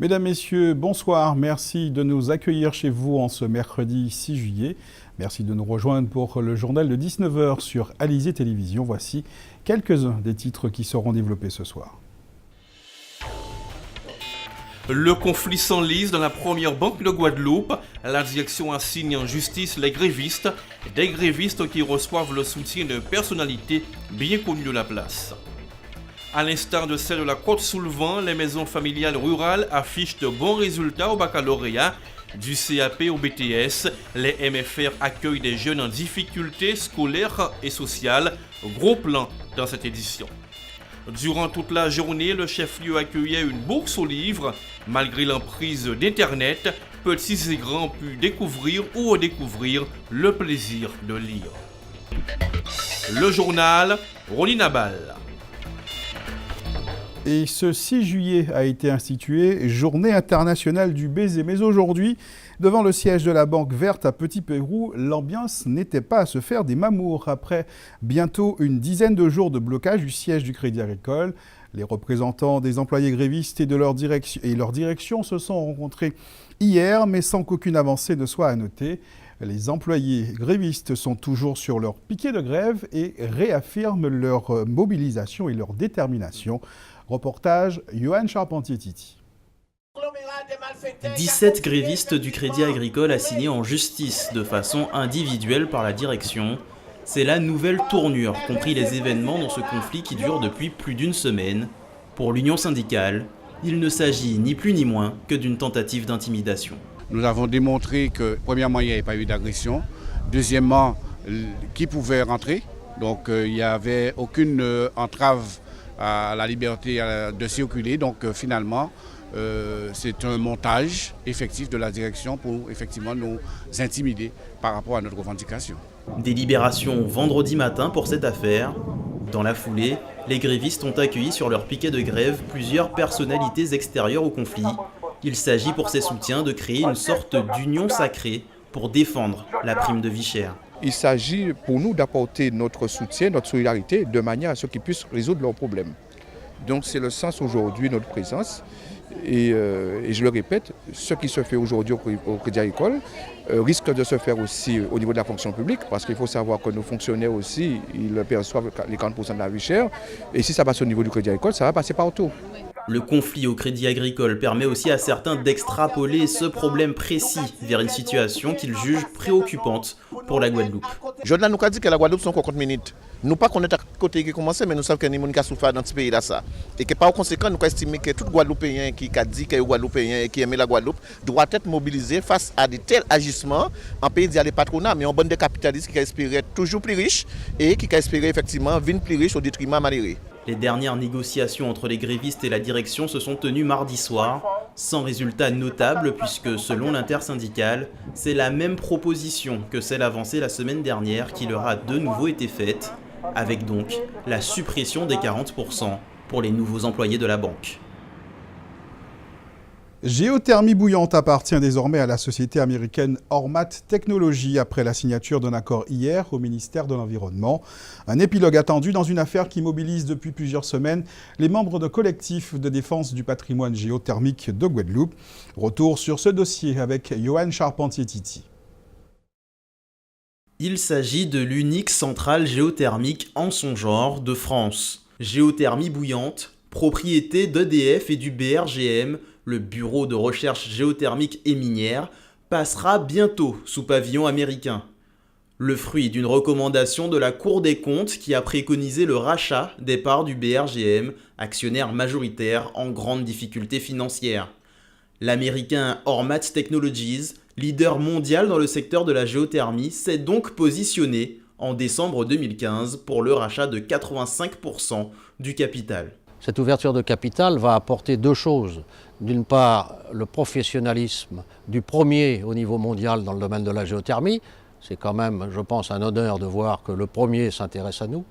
Mesdames, Messieurs, bonsoir. Merci de nous accueillir chez vous en ce mercredi 6 juillet. Merci de nous rejoindre pour le journal de 19 h sur Alizé Télévision. Voici quelques-uns des titres qui seront développés ce soir. Le conflit s'enlise dans la première banque de Guadeloupe. La direction assigne en justice les grévistes, des grévistes qui reçoivent le soutien de personnalités bien connues de la place. À l'instar de celle de la Côte-sous-le-Vent, les maisons familiales rurales affichent de bons résultats au baccalauréat. Du CAP au BTS, les MFR accueillent des jeunes en difficulté scolaire et sociale. Gros plan dans cette édition. Durant toute la journée, le chef-lieu accueillait une bourse aux livres. Malgré l'emprise d'Internet, petits et grands pu découvrir ou redécouvrir le plaisir de lire. Le journal, Ronnie Nabal. Et ce 6 juillet a été institué Journée internationale du baiser. Mais aujourd'hui, devant le siège de la Banque Verte à Petit-Pérou, l'ambiance n'était pas à se faire des mamours. Après bientôt une dizaine de jours de blocage du siège du Crédit Agricole, les représentants des employés grévistes et leur direction se sont rencontrés hier, mais sans qu'aucune avancée ne soit à noter. Les employés grévistes sont toujours sur leur piquet de grève et réaffirment leur mobilisation et leur détermination. Reportage, Johan Charpentier-Titi. 17 grévistes du Crédit Agricole assignés en justice de façon individuelle par la direction. C'est la nouvelle tournure, compris les événements dans ce conflit qui dure depuis plus d'une semaine. Pour l'union syndicale, il ne s'agit ni plus ni moins que d'une tentative d'intimidation. Nous avons démontré que, premièrement, il n'y avait pas eu d'agression. Deuxièmement, qui pouvait rentrer. Donc, il n'y avait aucune entrave à la liberté de circuler. Donc, finalement, c'est un montage effectif de la direction pour effectivement nous intimider par rapport à notre revendication. Délibération vendredi matin pour cette affaire. Dans la foulée, les grévistes ont accueilli sur leur piquet de grève plusieurs personnalités extérieures au conflit. Il s'agit pour ces soutiens de créer une sorte d'union sacrée pour défendre la prime de vie chère. Il s'agit pour nous d'apporter notre soutien, notre solidarité, de manière à ce qu'ils puissent résoudre leurs problèmes. Donc c'est le sens aujourd'hui de notre présence. Et je le répète, ce qui se fait aujourd'hui au Crédit Agricole risque de se faire aussi au niveau de la fonction publique, parce qu'il faut savoir que nos fonctionnaires aussi, ils perçoivent les 40% de la vie chère. Et si ça passe au niveau du Crédit Agricole, ça va passer partout. Le conflit au Crédit Agricole permet aussi à certains d'extrapoler ce problème précis vers une situation qu'ils jugent préoccupante pour la Guadeloupe. Jordan nous a dit que la Guadeloupe sont 50 minutes. Nous pas connaître à côté qui commence, mais nous savons qu'il y a des gens qui souffrent dans ce pays là ça. Et que par conséquent, nous estimons que tout Guadeloupéen qui a dit qu'il est Guadeloupéen et qui aime la Guadeloupe doit être mobilisé face à de tels agissements en pays d'y aller patronat, mais en bande de capitalistes qui espéraient toujours plus riches et qui espéraient effectivement venir plus riches au détriment malheureux. Les dernières négociations entre les grévistes et la direction se sont tenues mardi soir, sans résultat notable puisque, selon l'intersyndicale, c'est la même proposition que celle avancée la semaine dernière qui leur a de nouveau été faite, avec donc la suppression des 40% pour les nouveaux employés de la banque. Géothermie bouillante appartient désormais à la société américaine Ormat Technologies après la signature d'un accord hier au ministère de l'Environnement. Un épilogue attendu dans une affaire qui mobilise depuis plusieurs semaines les membres de collectifs de défense du patrimoine géothermique de Guadeloupe. Retour sur ce dossier avec Johan Charpentier-Titi. Il s'agit de l'unique centrale géothermique en son genre de France. Géothermie bouillante, propriété d'EDF et du BRGM, le Bureau de recherche géothermique et minière, passera bientôt sous pavillon américain. Le fruit d'une recommandation de la Cour des comptes qui a préconisé le rachat des parts du BRGM, actionnaire majoritaire en grande difficulté financière. L'américain Ormat Technologies, leader mondial dans le secteur de la géothermie, s'est donc positionné en décembre 2015 pour le rachat de 85% du capital. Cette ouverture de capital va apporter deux choses. D'une part, le professionnalisme du premier au niveau mondial dans le domaine de la géothermie. C'est quand même, je pense, un honneur de voir que le premier s'intéresse à nous.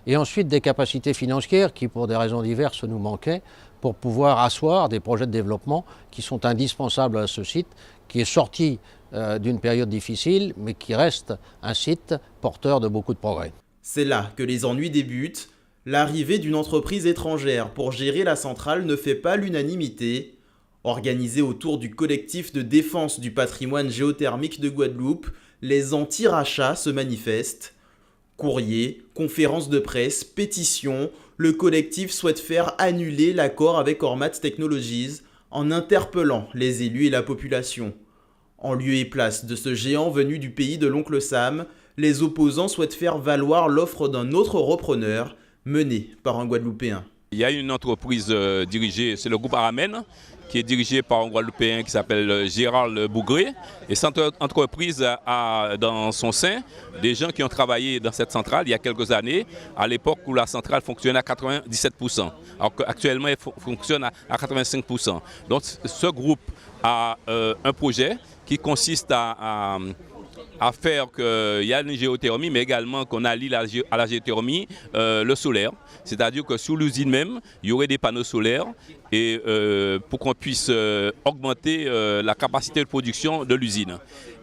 Et ensuite, des capacités financières qui, pour des raisons diverses, nous manquaient pour pouvoir asseoir des projets de développement qui sont indispensables à ce site, qui est sorti d'une période difficile, mais qui reste un site porteur de beaucoup de progrès. C'est là que les ennuis débutent. L'arrivée d'une entreprise étrangère pour gérer la centrale ne fait pas l'unanimité. Organisé autour du collectif de défense du patrimoine géothermique de Guadeloupe, les anti-rachats se manifestent. Courriers, conférences de presse, pétitions, le collectif souhaite faire annuler l'accord avec Ormat Technologies en interpellant les élus et la population. En lieu et place de ce géant venu du pays de l'oncle Sam, les opposants souhaitent faire valoir l'offre d'un autre repreneur mené par un Guadeloupéen. Il y a une entreprise dirigée, c'est le groupe Aramène, qui est dirigé par un Guadeloupéen qui s'appelle Gérard Bougré. Et cette entreprise a dans son sein des gens qui ont travaillé dans cette centrale il y a quelques années, à l'époque où la centrale fonctionnait à 97%, alors qu'actuellement elle fonctionne à 85%. Donc ce groupe a un projet qui consiste à faire qu'il y a une géothermie, mais également qu'on allie à la géothermie le solaire. C'est-à-dire que sous l'usine même, il y aurait des panneaux solaires et pour qu'on puisse augmenter la capacité de production de l'usine.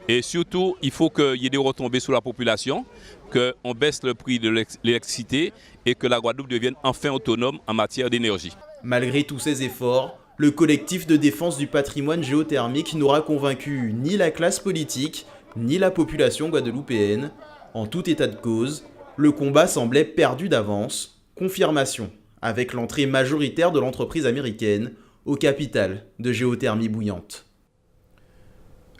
Et surtout, il faut qu'il y ait des retombées sur la population, qu'on baisse le prix de l'électricité et que la Guadeloupe devienne enfin autonome en matière d'énergie. Malgré tous ces efforts, le collectif de défense du patrimoine géothermique n'aura convaincu ni la classe politique, ni la population guadeloupéenne. En tout état de cause, le combat semblait perdu d'avance. Confirmation avec l'entrée majoritaire de l'entreprise américaine au capital de géothermie bouillante.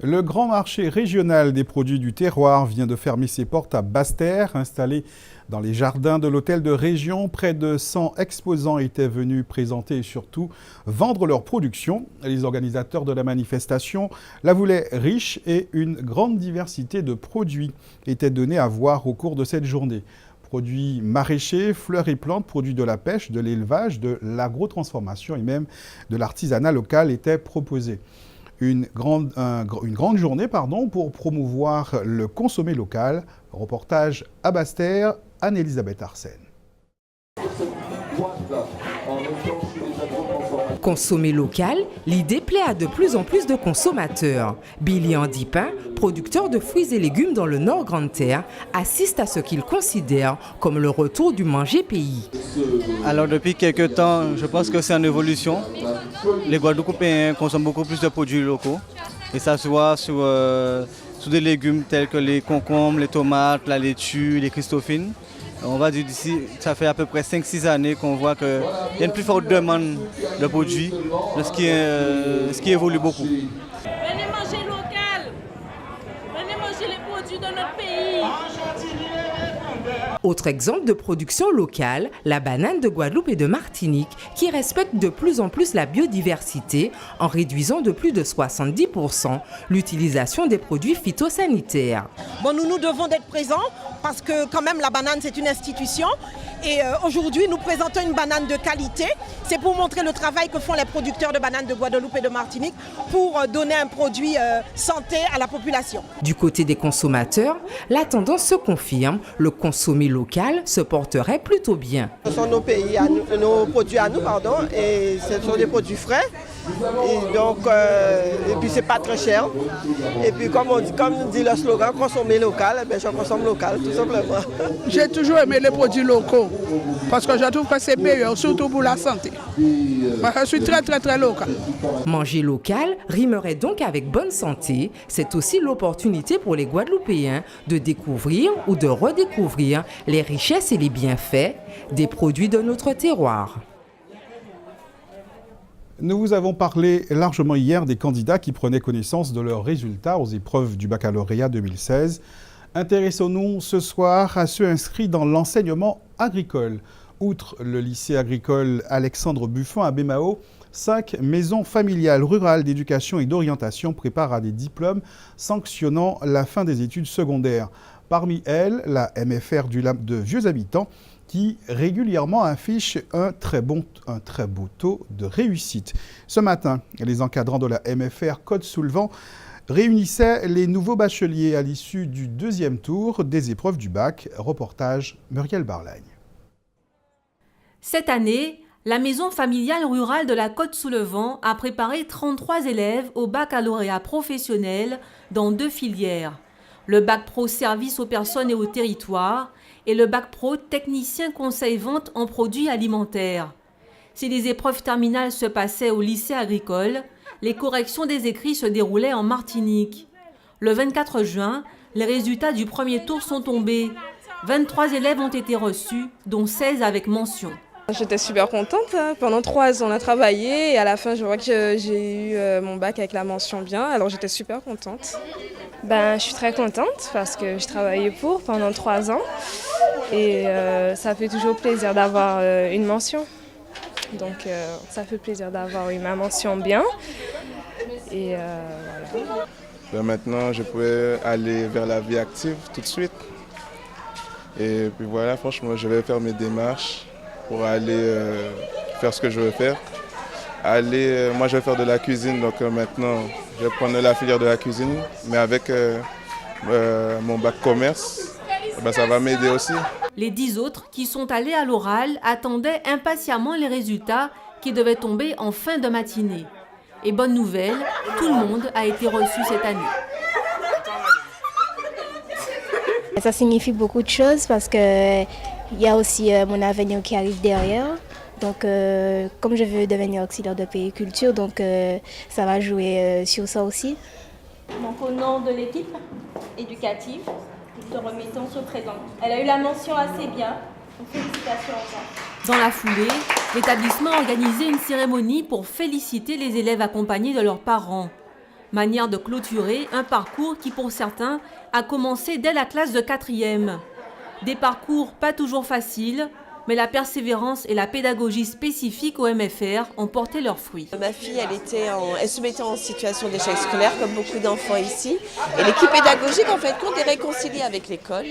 Le grand marché régional des produits du terroir vient de fermer ses portes à Basse-Terre. Installé dans les jardins de l'hôtel de région, près de 100 exposants étaient venus présenter et surtout vendre leur production. Les organisateurs de la manifestation la voulaient riche et une grande diversité de produits était donnée à voir au cours de cette journée. Produits maraîchers, fleurs et plantes, produits de la pêche, de l'élevage, de l'agrotransformation et même de l'artisanat local étaient proposés. Une grande journée pour promouvoir le consommé local. Reportage à Basse-Terre, Anne-Elisabeth Arsène. Consommer local, l'idée plaît à de plus en plus de consommateurs. Billy Andipin, producteur de fruits et légumes dans le Nord Grande-Terre, assiste à ce qu'il considère comme le retour du manger pays. Alors depuis quelques temps, je pense que c'est en évolution. Les Guadeloupéens consomment beaucoup plus de produits locaux. Et ça se voit sur des légumes tels que les concombres, les tomates, la laitue, les christophines. On va dire d'ici, ça fait à peu près 5-6 années qu'on voit qu'il y a une plus forte demande de produits, ce qui évolue beaucoup. Venez manger local, venez manger les produits de notre pays. Autre exemple de production locale, la banane de Guadeloupe et de Martinique qui respecte de plus en plus la biodiversité en réduisant de plus de 70% l'utilisation des produits phytosanitaires. Bon, nous devons d'être présents parce que quand même la banane c'est une institution et aujourd'hui nous présentons une banane de qualité. C'est pour montrer le travail que font les producteurs de bananes de Guadeloupe et de Martinique pour donner un produit santé à la population. Du côté des consommateurs, la tendance se confirme, le consommé local se porterait plutôt bien. Ce sont nos produits à nous, et ce sont des produits frais. Et puis c'est pas très cher. Et puis comme dit le slogan, consommer local, je consomme local tout simplement. J'ai toujours aimé les produits locaux parce que je trouve que c'est meilleur, surtout pour la santé. Moi, je suis très local. Manger local rimerait donc avec bonne santé. C'est aussi l'opportunité pour les Guadeloupéens de découvrir ou de redécouvrir les richesses et les bienfaits des produits de notre terroir. Nous vous avons parlé largement hier des candidats qui prenaient connaissance de leurs résultats aux épreuves du baccalauréat 2016. Intéressons-nous ce soir à ceux inscrits dans l'enseignement agricole. Outre le lycée agricole Alexandre Buffon à Bémao, 5 maisons familiales rurales d'éducation et d'orientation préparent à des diplômes sanctionnant la fin des études secondaires. Parmi elles, la MFR du Lab de Vieux Habitants, qui régulièrement affiche un très beau taux de réussite. Ce matin, les encadrants de la MFR Côte-sous-le-Vent réunissaient les nouveaux bacheliers à l'issue du deuxième tour des épreuves du bac. Reportage Muriel Barlagne. Cette année, la maison familiale rurale de la Côte-sous-le-Vent a préparé 33 élèves au baccalauréat professionnel dans 2 filières. Le bac pro service aux personnes et aux territoires et le bac pro technicien conseil-vente en produits alimentaires. Si les épreuves terminales se passaient au lycée agricole, les corrections des écrits se déroulaient en Martinique. Le 24 juin, les résultats du premier tour sont tombés. 23 élèves ont été reçus, dont 16 avec mention. J'étais super contente. Pendant 3 ans, on a travaillé et à la fin, je vois que j'ai eu mon bac avec la mention bien. Alors j'étais super contente. Je suis très contente parce que je travaillais pendant 3 ans et ça fait toujours plaisir d'avoir une mention. Donc ça fait plaisir d'avoir eu ma mention bien. Et voilà. Maintenant, je pourrais aller vers la vie active tout de suite. Et puis voilà, franchement, je vais faire mes démarches pour aller faire ce que je veux faire. Moi, je vais faire de la cuisine, donc maintenant, je vais prendre la filière de la cuisine, mais avec mon bac commerce, ça va m'aider aussi. Les 10 autres qui sont allés à l'oral attendaient impatiemment les résultats qui devaient tomber en fin de matinée. Et bonne nouvelle, tout le monde a été reçu cette année. Ça signifie beaucoup de choses parce qu'il y a aussi mon avenir qui arrive derrière. Donc, comme je veux devenir auxiliaire de périculture, donc ça va jouer sur ça aussi. Donc, au nom de l'équipe éducative, nous te remettons ce présent. Elle a eu la mention assez bien. Donc, félicitations encore. Dans la foulée, l'établissement a organisé une cérémonie pour féliciter les élèves accompagnés de leurs parents. Manière de clôturer un parcours qui, pour certains, a commencé dès la classe de 4e. Des parcours pas toujours faciles, mais la persévérance et la pédagogie spécifique au MFR ont porté leurs fruits. Ma fille, elle se mettait en situation d'échec scolaire, comme beaucoup d'enfants ici. Et l'équipe pédagogique, en fait, compte, est réconciliée avec l'école,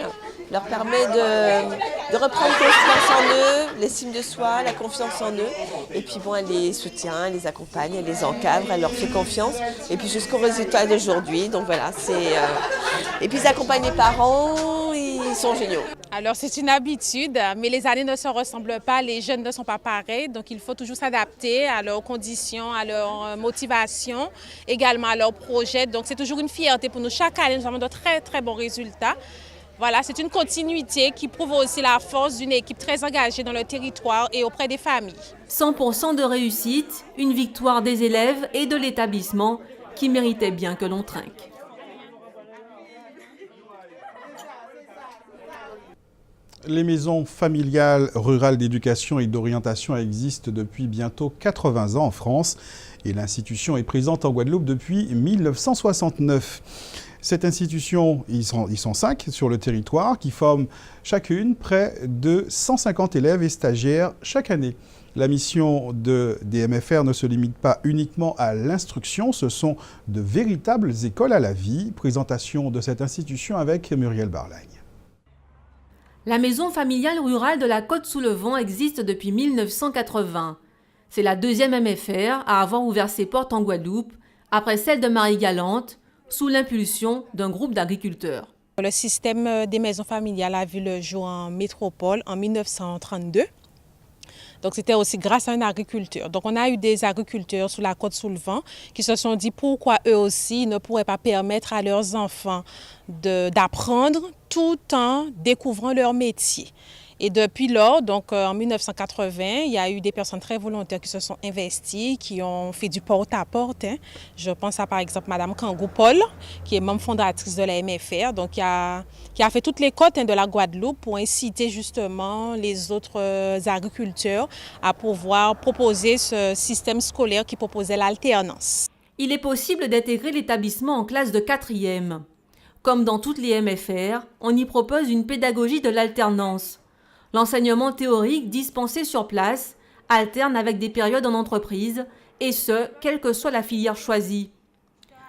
leur permet de reprendre confiance en eux, l'estime de soi, la confiance en eux. Et puis bon, elle les soutient, elle les accompagne, elle les encadre, elle leur fait confiance. Et puis jusqu'au résultat d'aujourd'hui. Donc voilà, et puis ils accompagnent les parents, ils sont géniaux. Alors c'est une habitude, mais les années ne se ressemblent pas, les jeunes ne sont pas pareils, donc il faut toujours s'adapter à leurs conditions, à leur motivation, également à leurs projets. Donc c'est toujours une fierté pour nous. Chaque année, nous avons de très très bons résultats. Voilà, c'est une continuité qui prouve aussi la force d'une équipe très engagée dans le territoire et auprès des familles. 100% de réussite, une victoire des élèves et de l'établissement qui méritait bien que l'on trinque. Les maisons familiales rurales d'éducation et d'orientation existent depuis bientôt 80 ans en France et l'institution est présente en Guadeloupe depuis 1969. Cette institution, ils sont 5 sur le territoire qui forment chacune près de 150 élèves et stagiaires chaque année. La mission des MFR ne se limite pas uniquement à l'instruction, ce sont de véritables écoles à la vie. Présentation de cette institution avec Muriel Barlagne. La maison familiale rurale de la Côte-sous-le-Vent existe depuis 1980. C'est la 2e MFR à avoir ouvert ses portes en Guadeloupe, après celle de Marie-Galante, sous l'impulsion d'un groupe d'agriculteurs. Le système des maisons familiales a vu le jour en métropole en 1932. Donc c'était aussi grâce à un agriculteur. Donc on a eu des agriculteurs sous la Côte-sous-le-Vent qui se sont dit pourquoi eux aussi ne pourraient pas permettre à leurs enfants d'apprendre tout en découvrant leur métier. Et depuis lors, donc en 1980, il y a eu des personnes très volontaires qui se sont investies, qui ont fait du porte-à-porte. Je pense à par exemple Madame Kangou-Paul, qui est membre fondatrice de la MFR, donc qui a fait toutes les côtes de la Guadeloupe pour inciter justement les autres agriculteurs à pouvoir proposer ce système scolaire qui proposait l'alternance. Il est possible d'intégrer l'établissement en classe de 4e. Comme dans toutes les MFR, on y propose une pédagogie de l'alternance. L'enseignement théorique dispensé sur place alterne avec des périodes en entreprise, et ce, quelle que soit la filière choisie.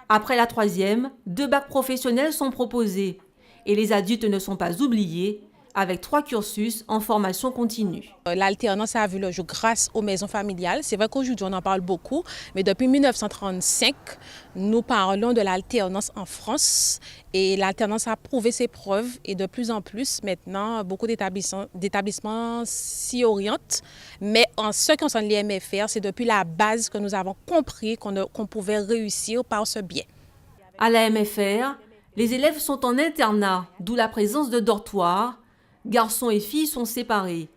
Après la 3e, 2 bacs professionnels sont proposés, et les adultes ne sont pas oubliés, avec 3 cursus en formation continue. L'alternance a vu le jour grâce aux maisons familiales. C'est vrai qu'aujourd'hui on en parle beaucoup, mais depuis 1935, nous parlons de l'alternance en France et l'alternance a prouvé ses preuves et de plus en plus maintenant, beaucoup d'établissements s'y orientent. Mais en ce qui concerne les MFR, c'est depuis la base que nous avons compris qu'on pouvait réussir par ce biais. À la MFR, les élèves sont en internat, d'où la présence de dortoirs. Garçons et filles sont séparés.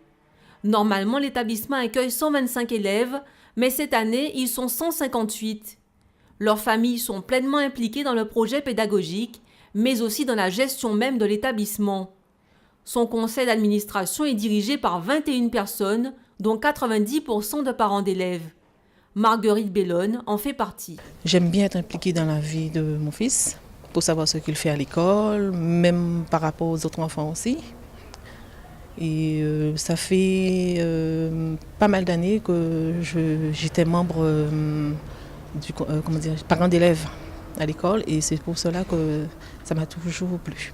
Normalement, l'établissement accueille 125 élèves, mais cette année, ils sont 158. Leurs familles sont pleinement impliquées dans le projet pédagogique, mais aussi dans la gestion même de l'établissement. Son conseil d'administration est dirigé par 21 personnes, dont 90% de parents d'élèves. Marguerite Bellone en fait partie. J'aime bien être impliquée dans la vie de mon fils, pour savoir ce qu'il fait à l'école, même par rapport aux autres enfants aussi. Et ça fait pas mal d'années que j'étais membre du parent d'élèves à l'école, et c'est pour cela que ça m'a toujours plu.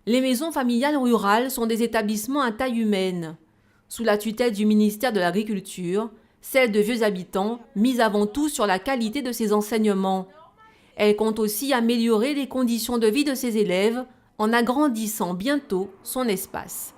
Les maisons familiales rurales sont des établissements à taille humaine. Sous la tutelle du ministère de l'Agriculture, celle de vieux habitants mise avant tout sur la qualité de ses enseignements. Elle compte aussi améliorer les conditions de vie de ses élèves en agrandissant bientôt son espace.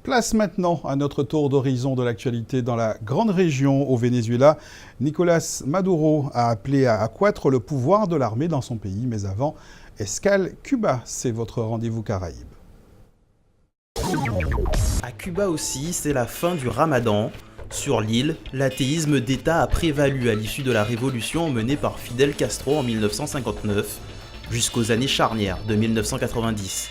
Place maintenant à notre tour d'horizon de l'actualité dans la grande région au Venezuela. Nicolás Maduro a appelé à accroître le pouvoir de l'armée dans son pays. Mais avant, escale Cuba, c'est votre rendez-vous Caraïbes. À Cuba aussi, c'est la fin du Ramadan. Sur l'île, l'athéisme d'État a prévalu à l'issue de la révolution menée par Fidel Castro en 1959, jusqu'aux années charnières de 1990.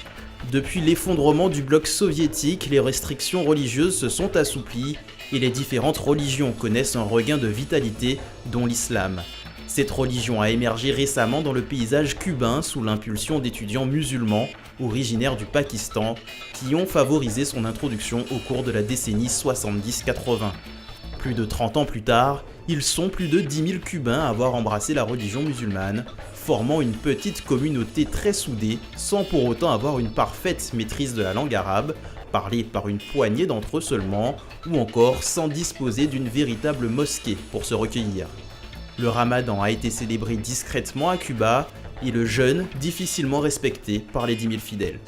Depuis l'effondrement du bloc soviétique, les restrictions religieuses se sont assouplies et les différentes religions connaissent un regain de vitalité, dont l'islam. Cette religion a émergé récemment dans le paysage cubain sous l'impulsion d'étudiants musulmans originaires du Pakistan qui ont favorisé son introduction au cours de la décennie 70-80. Plus de 30 ans plus tard, ils sont plus de 10 000 Cubains à avoir embrassé la religion musulmane, formant une petite communauté très soudée sans pour autant avoir une parfaite maîtrise de la langue arabe, parlée par une poignée d'entre eux seulement, ou encore sans disposer d'une véritable mosquée pour se recueillir. Le Ramadan a été célébré discrètement à Cuba et le jeûne difficilement respecté par les 10 000 fidèles.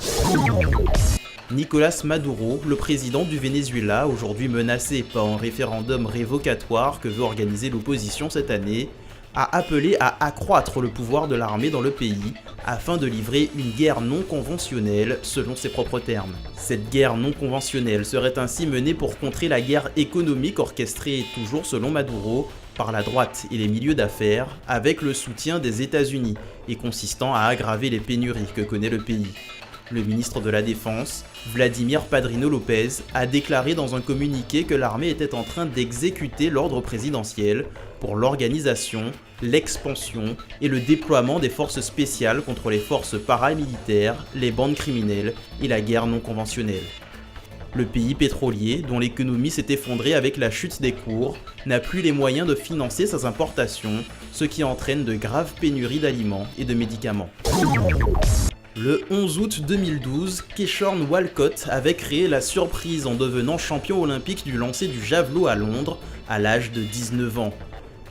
Nicolás Maduro, le président du Venezuela, aujourd'hui menacé par un référendum révocatoire que veut organiser l'opposition cette année, a appelé à accroître le pouvoir de l'armée dans le pays afin de livrer une guerre non conventionnelle selon ses propres termes. Cette guerre non conventionnelle serait ainsi menée pour contrer la guerre économique orchestrée, toujours selon Maduro, par la droite et les milieux d'affaires, avec le soutien des États-Unis et consistant à aggraver les pénuries que connaît le pays. Le ministre de la Défense, Vladimir Padrino López, a déclaré dans un communiqué que l'armée était en train d'exécuter l'ordre présidentiel pour l'organisation, l'expansion et le déploiement des forces spéciales contre les forces paramilitaires, les bandes criminelles et la guerre non conventionnelle. Le pays pétrolier, dont l'économie s'est effondrée avec la chute des cours, n'a plus les moyens de financer ses importations, ce qui entraîne de graves pénuries d'aliments et de médicaments. Le 11 août 2012, Keishorn Walcott avait créé la surprise en devenant champion olympique du lancer du javelot à Londres à l'âge de 19 ans.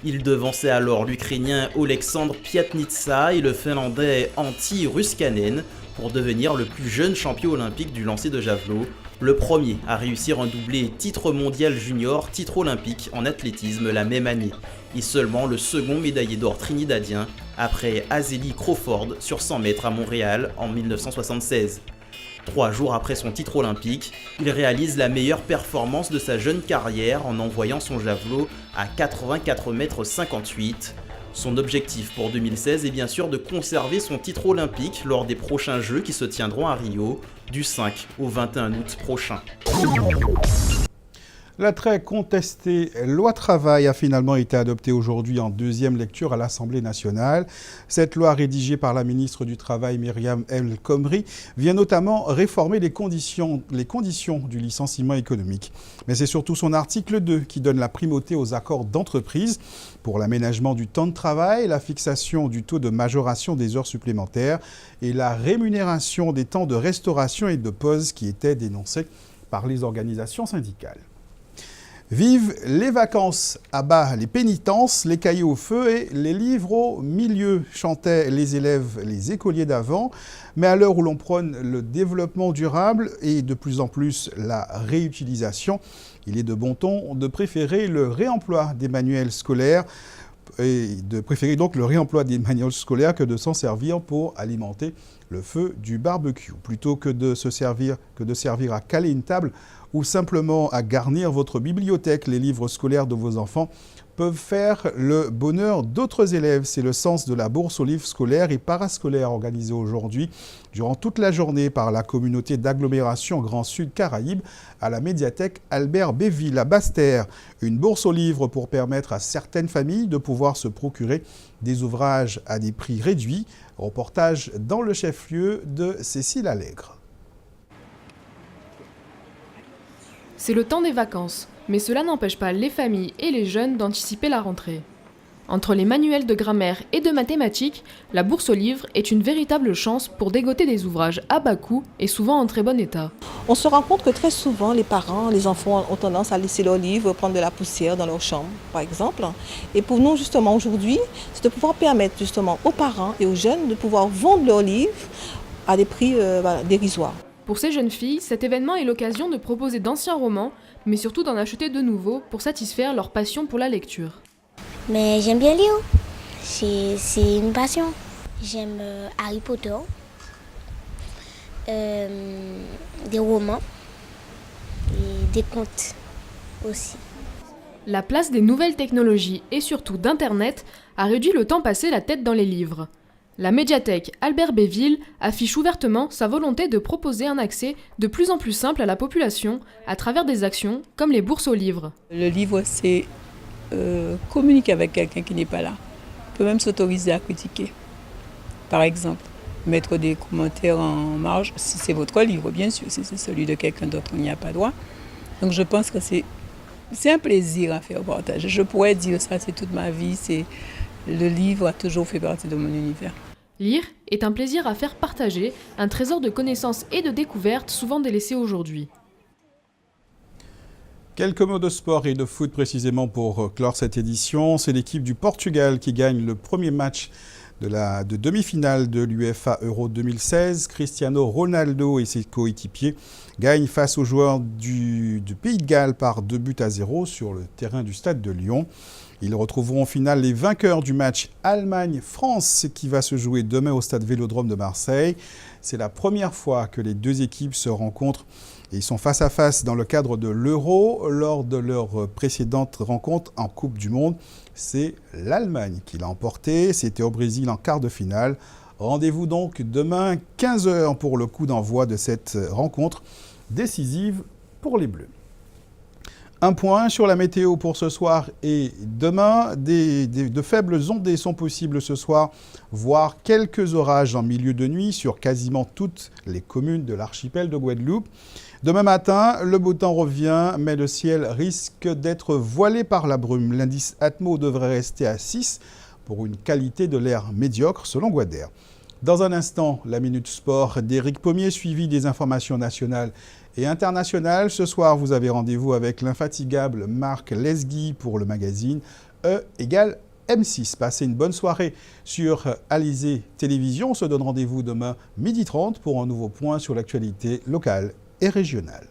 Il devançait alors l'Ukrainien Oleksandr Piatnitsa et le Finlandais Antti Ruskanen pour devenir le plus jeune champion olympique du lancer de javelot, le premier à réussir un doublé titre mondial junior, titre olympique en athlétisme la même année, et seulement le second médaillé d'or trinidadien après Azeli Crawford sur 100 mètres à Montréal en 1976. 3 jours après son titre olympique, il réalise la meilleure performance de sa jeune carrière en envoyant son javelot à 84,58 mètres. Son objectif pour 2016 est bien sûr de conserver son titre olympique lors des prochains Jeux qui se tiendront à Rio du 5 au 21 août prochain. La très contestée loi travail a finalement été adoptée aujourd'hui en deuxième lecture à l'Assemblée nationale. Cette loi rédigée par la ministre du Travail Myriam El Khomri vient notamment réformer les conditions du licenciement économique. Mais c'est surtout son article 2 qui donne la primauté aux accords d'entreprise pour l'aménagement du temps de travail, la fixation du taux de majoration des heures supplémentaires et la rémunération des temps de restauration et de pause qui étaient dénoncés par les organisations syndicales. Vive les vacances, à bas les pénitences, les cahiers au feu et les livres au milieu, chantaient les élèves, les écoliers d'avant. Mais à l'heure où l'on prône le développement durable et de plus en plus la réutilisation, il est de bon ton de préférer le réemploi des manuels scolaires et de préférer donc le réemploi des manuels scolaires que de s'en servir pour alimenter le feu du barbecue. Plutôt que de servir à caler une table ou simplement à garnir votre bibliothèque. Les livres scolaires de vos enfants peuvent faire le bonheur d'autres élèves. C'est le sens de la bourse aux livres scolaires et parascolaires organisée aujourd'hui durant toute la journée par la communauté d'agglomération Grand Sud Caraïbes à la médiathèque Albert Béville à Basse-Terre. Une bourse aux livres pour permettre à certaines familles de pouvoir se procurer des ouvrages à des prix réduits. Reportage dans le chef-lieu de Cécile Allègre. C'est le temps des vacances, mais cela n'empêche pas les familles et les jeunes d'anticiper la rentrée. Entre les manuels de grammaire et de mathématiques, la bourse aux livres est une véritable chance pour dégoter des ouvrages à bas coût et souvent en très bon état. On se rend compte que très souvent, les parents, les enfants ont tendance à laisser leurs livres prendre de la poussière dans leur chambre, par exemple. Et pour nous, justement, aujourd'hui, c'est de pouvoir permettre justement aux parents et aux jeunes de pouvoir vendre leurs livres à des prix dérisoires. Pour ces jeunes filles, cet événement est l'occasion de proposer d'anciens romans, mais surtout d'en acheter de nouveaux pour satisfaire leur passion pour la lecture. Mais j'aime bien lire, c'est une passion. J'aime Harry Potter, des romans et des contes aussi. La place des nouvelles technologies et surtout d'Internet a réduit le temps passé la tête dans les livres. La médiathèque Albert Béville affiche ouvertement sa volonté de proposer un accès de plus en plus simple à la population à travers des actions comme les bourses aux livres. Le livre, c'est communiquer avec quelqu'un qui n'est pas là. On peut même s'autoriser à critiquer. Par exemple, mettre des commentaires en marge, si c'est votre livre, bien sûr. Si c'est celui de quelqu'un d'autre, on n'y a pas droit. Donc je pense que c'est un plaisir à faire partager. Je pourrais dire ça, c'est toute ma vie. Le livre a toujours fait partie de mon univers. Lire est un plaisir à faire partager, un trésor de connaissances et de découvertes souvent délaissé aujourd'hui. Quelques mots de sport et de foot précisément pour clore cette édition. C'est l'équipe du Portugal qui gagne le premier match de demi-finale de l'UEFA Euro 2016. Cristiano Ronaldo et ses coéquipiers gagnent face aux joueurs du Pays de Galles par 2-0 sur le terrain du stade de Lyon. Ils retrouveront en finale les vainqueurs du match Allemagne-France qui va se jouer demain au stade Vélodrome de Marseille. C'est la première fois que les deux équipes se rencontrent et ils sont face à face dans le cadre de l'Euro. Lors de leur précédente rencontre en Coupe du Monde, c'est l'Allemagne qui l'a emporté. C'était au Brésil en quart de finale. Rendez-vous donc demain 15h pour le coup d'envoi de cette rencontre décisive pour les Bleus. Un point sur la météo pour ce soir et demain. De faibles ondées sont possibles ce soir, voire quelques orages en milieu de nuit sur quasiment toutes les communes de l'archipel de Guadeloupe. Demain matin, le beau temps revient, mais le ciel risque d'être voilé par la brume. L'indice Atmo devrait rester à 6 pour une qualité de l'air médiocre selon Guader. Dans un instant, la Minute Sport d'Éric Pommier, suivi des informations nationales et internationales. Ce soir, vous avez rendez-vous avec l'infatigable Marc Lesgui pour le magazine E égale M6. Passez une bonne soirée sur Alizé Télévision. On se donne rendez-vous demain 12h30 pour un nouveau point sur l'actualité locale et régionale.